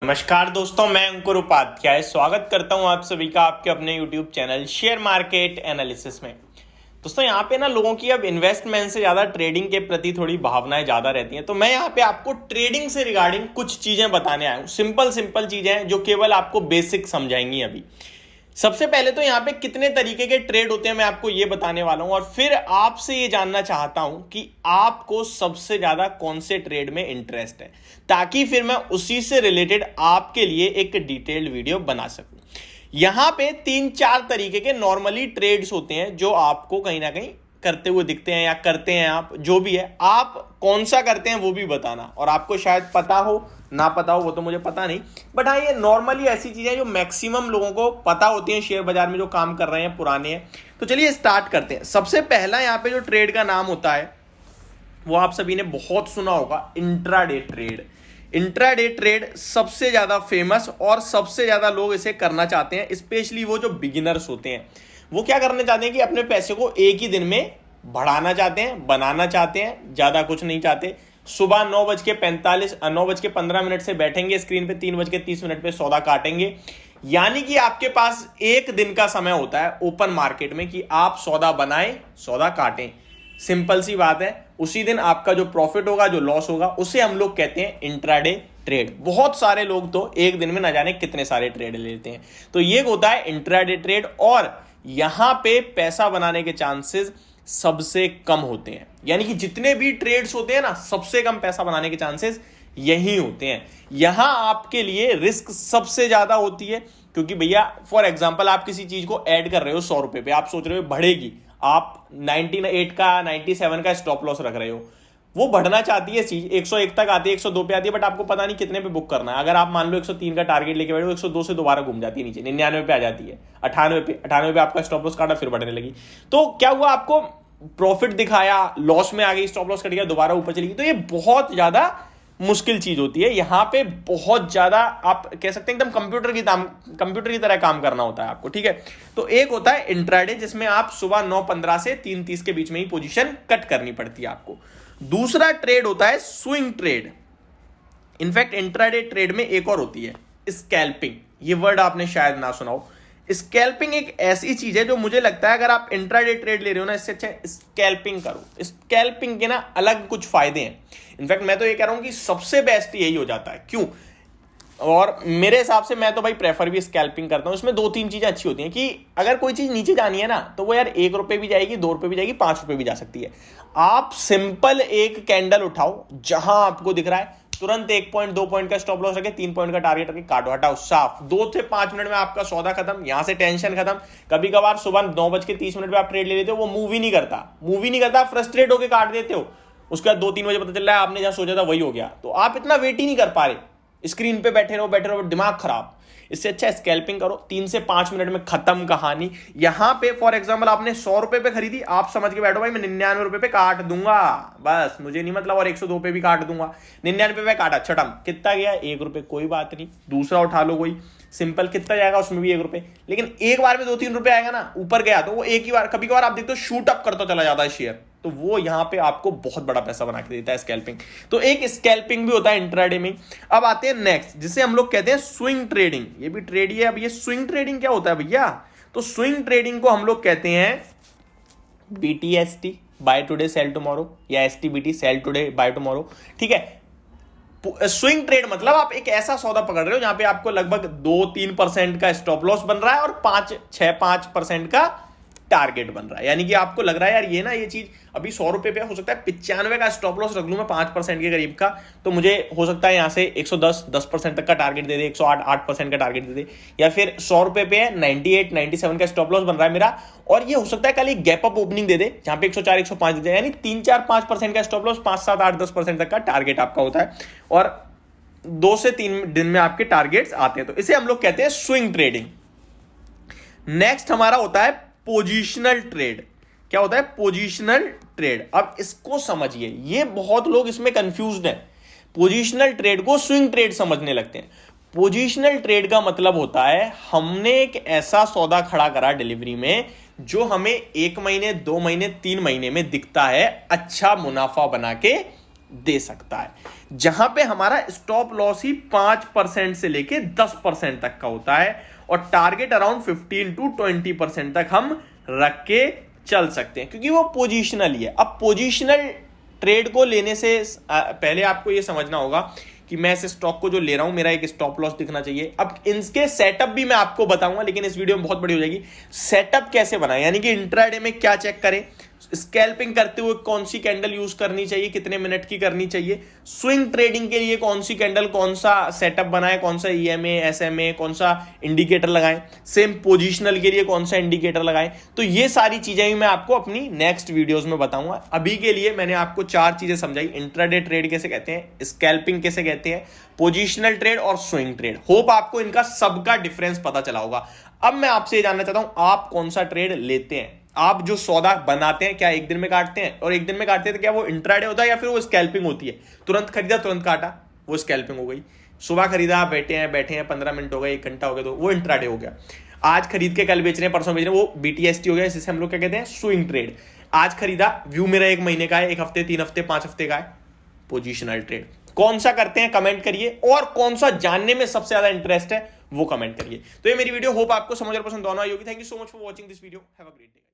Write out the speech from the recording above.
नमस्कार दोस्तों, मैं अंकुर उपाध्याय स्वागत करता हूं आप सभी का आपके अपने YouTube channel share market analysis में। दोस्तों यहाँ पे ना लोगों की अब इन्वेस्टमेंट से ज़्यादा ट्रेडिंग के प्रति थोड़ी भावनाएं ज़्यादा रहती हैं, तो मैं यहाँ पे आपको ट्रेडिंग से रिगार्डिंग कुछ चीज़ें बताने आया हूँ। सिंपल चीज़ें हैं जो केवल आपको बेसिक समझाएंगी। अभी सबसे पहले तो यहाँ पे कितने तरीके के ट्रेड होते हैं मैं आपको ये बताने वाला हूं, और फिर आपसे ये जानना चाहता हूं कि आपको सबसे ज्यादा कौन से ट्रेड में इंटरेस्ट है, ताकि फिर मैं उसी से रिलेटेड आपके लिए एक डिटेल्ड वीडियो बना सकूं। यहां पे 3-4 तरीके के नॉर्मली ट्रेड्स होते हैं जो आपको कहीं ना कहीं करते हुए दिखते हैं या करते हैं। आप जो भी है, आप कौन सा करते हैं वो भी बताना, और आपको शायद पता हो ना पता हो वो तो मुझे पता नहीं, बट हाँ ये नॉर्मली ऐसी चीजें जो मैक्सिमम लोगों को पता होती हैं शेयर बाजार में जो काम कर रहे हैं, पुराने हैं। तो चलिए स्टार्ट करते हैं। सबसे पहला यहाँ पे जो ट्रेड का नाम होता है वो आप सभी ने बहुत सुना होगा, इंट्राडे ट्रेड। इंट्राडे ट्रेड सबसे ज्यादा फेमस और सबसे ज्यादा लोग इसे करना चाहते हैं, स्पेशली वो जो बिगिनर्स होते हैं। वो क्या करना चाहते हैं कि अपने पैसे को एक ही दिन में बढ़ाना चाहते हैं, बनाना चाहते हैं, ज्यादा कुछ नहीं चाहते। सुबह 9:15 से बैठेंगे स्क्रीन पे, 3:30 पे सौदा काटेंगे। यानी कि आपके पास एक दिन का समय होता है ओपन मार्केट में कि आप सौदा बनाएं, सौदा काटें। सिंपल सी बात है, उसी दिन आपका जो प्रॉफिट होगा, जो लॉस होगा, उसे हम लोग कहते हैं इंट्राडे ट्रेड। बहुत सारे लोग तो एक दिन में ना जाने कितने सारे ट्रेड लेते हैं। तो ये होता है इंट्राडे ट्रेड, और यहां पे पैसा बनाने के चांसेस सबसे कम होते हैं। यानी कि जितने भी ट्रेड्स होते हैं ना, सबसे कम पैसा बनाने के चांसेस यही होते हैं। यहां आपके लिए रिस्क सबसे ज्यादा होती है, क्योंकि भैया फॉर एग्जांपल आप किसी चीज को ऐड कर रहे हो 100 रुपए पे, आप सोच रहे हो बढ़ेगी, आप 98 का 97 का स्टॉप लॉस रख रहे हो। वो बढ़ना चाहती है चीज, 101 तक आती है, 102 पे आती है, बट आपको पता नहीं कितने पे बुक करना है। अगर आप मान लो 103 का टारगेट लेके बैठो, 102 से दोबारा घूम जाती है नीचे, 99 पे आ जाती है, 98 पे आपका स्टॉप लॉस काटा, फिर बढ़ने लगी। तो क्या हुआ, आपको प्रॉफिट दिखाया, लॉस में आ गई, स्टॉप लॉस कट गया, दोबारा ऊपर चली गई। तो ये बहुत ज्यादा मुश्किल चीज होती है। यहां पे बहुत ज्यादा आप कह सकते हैं एकदम कंप्यूटर की तरह काम करना होता है आपको, ठीक है। तो एक होता है इंट्राडे, जिसमें आप सुबह 9:15 से 3:30 के बीच में ही पोजीशन कट करनी पड़ती है आपको। दूसरा ट्रेड होता है swing trade. In fact intraday trade में एक और होती है स्कैल्पिंग। ये वर्ड आपने शायद ना सुना हो। स्कैल्पिंग एक ऐसी चीज है जो मुझे लगता है अगर आप इंट्राडे ट्रेड ले रहे हो ना, इससे अच्छा स्कैल्पिंग करो। स्कैल्पिंग के ना अलग कुछ फायदे हैं। इनफैक्ट मैं तो ये कह रहा हूं कि सबसे बेस्ट यही हो जाता है। क्यों? और मेरे हिसाब से मैं तो भाई प्रेफर भी स्कैल्पिंग करता हूं। इसमें 2-3 चीजें अच्छी होती हैं कि अगर कोई चीज नीचे जानी है ना, तो वो यार 1 रुपए भी जाएगी, 2 रुपए भी जाएगी, 5 रुपए भी जा सकती है। आप सिंपल एक कैंडल उठाओ, जहां आपको दिख रहा है तुरंत 1 पॉइंट 2 पॉइंट का स्टॉप लॉस रखे, 3 पॉइंट का टारगेट रखे, काटो, हटाओ, साफ। 2 से 5 मिनट में आपका सौदा खत्म, यहां से टेंशन खत्म। कभी कभार सुबह 9:30 पे आप ट्रेड ले लेते हो, वो मूव ही नहीं करता, फ्रस्ट्रेट होकर काट देते हो। उसके बाद 2-3 बजे पता चल रहा है आपने जहां सोचा था वही हो गया। तो आप इतना वेट ही नहीं कर पा रहे, स्क्रीन पे बैठे रहो, दिमाग खराब। इससे अच्छा स्कैल्पिंग करो, 3 से 5 मिनट में खत्म कहानी। यहां पे फॉर एग्जांपल आपने 100 रुपए पे खरीदी, आप समझ के बैठो भाई मैं 99 रुपए पे काट दूंगा, बस मुझे नहीं मतलब, और 102 पे भी काट दूंगा। 99 पे काटा, छठम कितना गया, 1 रुपए, कोई बात नहीं, दूसरा उठा लो कोई सिंपल, कितना जाएगा उसमें भी 1 रुपए। लेकिन एक बार में 2-3 रुपए आएगा ना, ऊपर गया तो वो एक ही बार, कभी कभार आप देखते हो शूट अप करता चला जाता है शेयर, तो वो यहां पे आपको बहुत बड़ा पैसा बना के देता है स्कैल्पिंग। तो एक स्कैल्पिंग भी होता है इंट्राडे में। अब आते हैं नेक्स्ट, जिसे हम लोग कहते हैं स्विंग ट्रेडिंग। ये भी ट्रेड ही है। अब ये स्विंग ट्रेडिंग क्या होता है भैया? तो स्विंग ट्रेडिंग को हम लोग कहते हैं BTST, buy today sell tomorrow, या STBT, sell today buy tomorrow, ठीक है। स्विंग ट्रेड मतलब आप एक ऐसा सौदा पकड़ रहे हो जहां पे आपको लगभग 2-3% का स्टॉप लॉस बन रहा है और 5% का टारगेट बन रहा है। यानी कि आपको लग रहा है यार ये ना, ये चीज अभी 100 रुपए पे हो सकता है 95 का स्टॉप लॉस रख लूं मैं 5% के करीब का, तो मुझे हो सकता है यहां से 110% तक का टारगेट दे दे, 108% का टारगेट दे दे। या फिर 100 रुपए पे 98-97 का स्टॉप लॉस बन रहा है मेरा, और ये हो सकता है कल एक गैप अप ओपनिंग दे दे जहां पे 104-105 दे दे। यानी 3-4-5% का स्टॉप लॉस, 5-7-8-10% तक का टारगेट आपका होता है, और 2 से 3 दिन में आपके टारगेट्स आते हैं। तो इसे हम लोग कहते हैं स्विंग ट्रेडिंग। नेक्स्ट हमारा होता है पोजिशनल ट्रेड। क्या होता है? Positional trade. अब इसको समझिए, ये बहुत लोग इसमें कंफ्यूज्ड हैं। पोजिशनल ट्रेड को स्विंग ट्रेड समझने लगते हैं। पोजिशनल ट्रेड का मतलब होता है हमने एक ऐसा सौदा खड़ा करा डिलीवरी में जो हमें 1 महीने, 2 महीने, 3 महीने में दिखता है अच्छा मुनाफा बना के दे सकता है। जहां पे हमारा स्टॉप लॉस ही 5% से लेके 10% तक का होता है और टारगेट अराउंड 15 to 20% तक हम रख के चल सकते हैं, क्योंकि वो पोजिशनल ही है। अब पोजिशनल ट्रेड को लेने से पहले आपको ये समझना होगा कि मैं इस स्टॉक को जो ले रहा हूं, मेरा एक स्टॉप लॉस दिखना चाहिए। अब इनके सेटअप भी मैं आपको बताऊंगा, लेकिन इस वीडियो में बहुत बड़ी हो जाएगी। सेटअप कैसे बनाएं, यानी कि इंट्राडे में क्या चेक करें, स्कैल्पिंग करते हुए कौन सी कैंडल यूज करनी चाहिए, कितने मिनट की करनी चाहिए, स्विंग ट्रेडिंग के लिए कौन सी कैंडल, कौन सा सेटअप बनाए, कौन सा ईएमए एसएमए, कौन सा इंडिकेटर लगाएं, सेम पोजीशनल के लिए कौन सा इंडिकेटर लगाएं। तो ये सारी चीजें भी मैं आपको अपनी नेक्स्ट वीडियोस में बताऊंगा। अभी के लिए मैंने आपको 4 चीजें समझाई, इंट्राडे ट्रेड कैसे कहते हैं, स्कैल्पिंग कैसे कहते हैं, पोजिशनल ट्रेड और स्विंग ट्रेड। होप आपको इनका सबका डिफरेंस पता चला होगा। अब मैं आपसे जानना चाहता हूं, आप कौन सा ट्रेड लेते हैं, आप जो सौदा बनाते हैं क्या एक दिन में काटते हैं, और एक दिन में काटते हैं तो क्या वो इंट्राडे होता है या फिर वो स्कैल्पिंग होती है, तुरंत खरीदा तुरंत काटा, वो स्कैल्पिंग हो गई। सुबह खरीदा, आप बैठे हैं 15 मिनट हो गए, 1 घंटा हो गया, तो वो इंट्राडे हो गया। आज खरीद के कल बेच रहे हैं, परसों बेच रहे हैं, वो बीटीएसटी हो गया, जिसे हम लोग क्या कहते हैं, स्विंग ट्रेड। आज खरीदा, व्यू मेरा 1 महीने का है, 1 हफ्ते, 3 हफ्ते, 5 हफ्ते का है, पोजिशनल ट्रेड। कौन सा करते हैं कमेंट करिए, और कौन सा जानने में सबसे ज्यादा इंटरेस्ट है वो कमेंट करिए। तो ये मेरी वीडियो, होप आपको समझ और पसंद दोनों आई होगी। Thank you so much for watching this video, have a great day.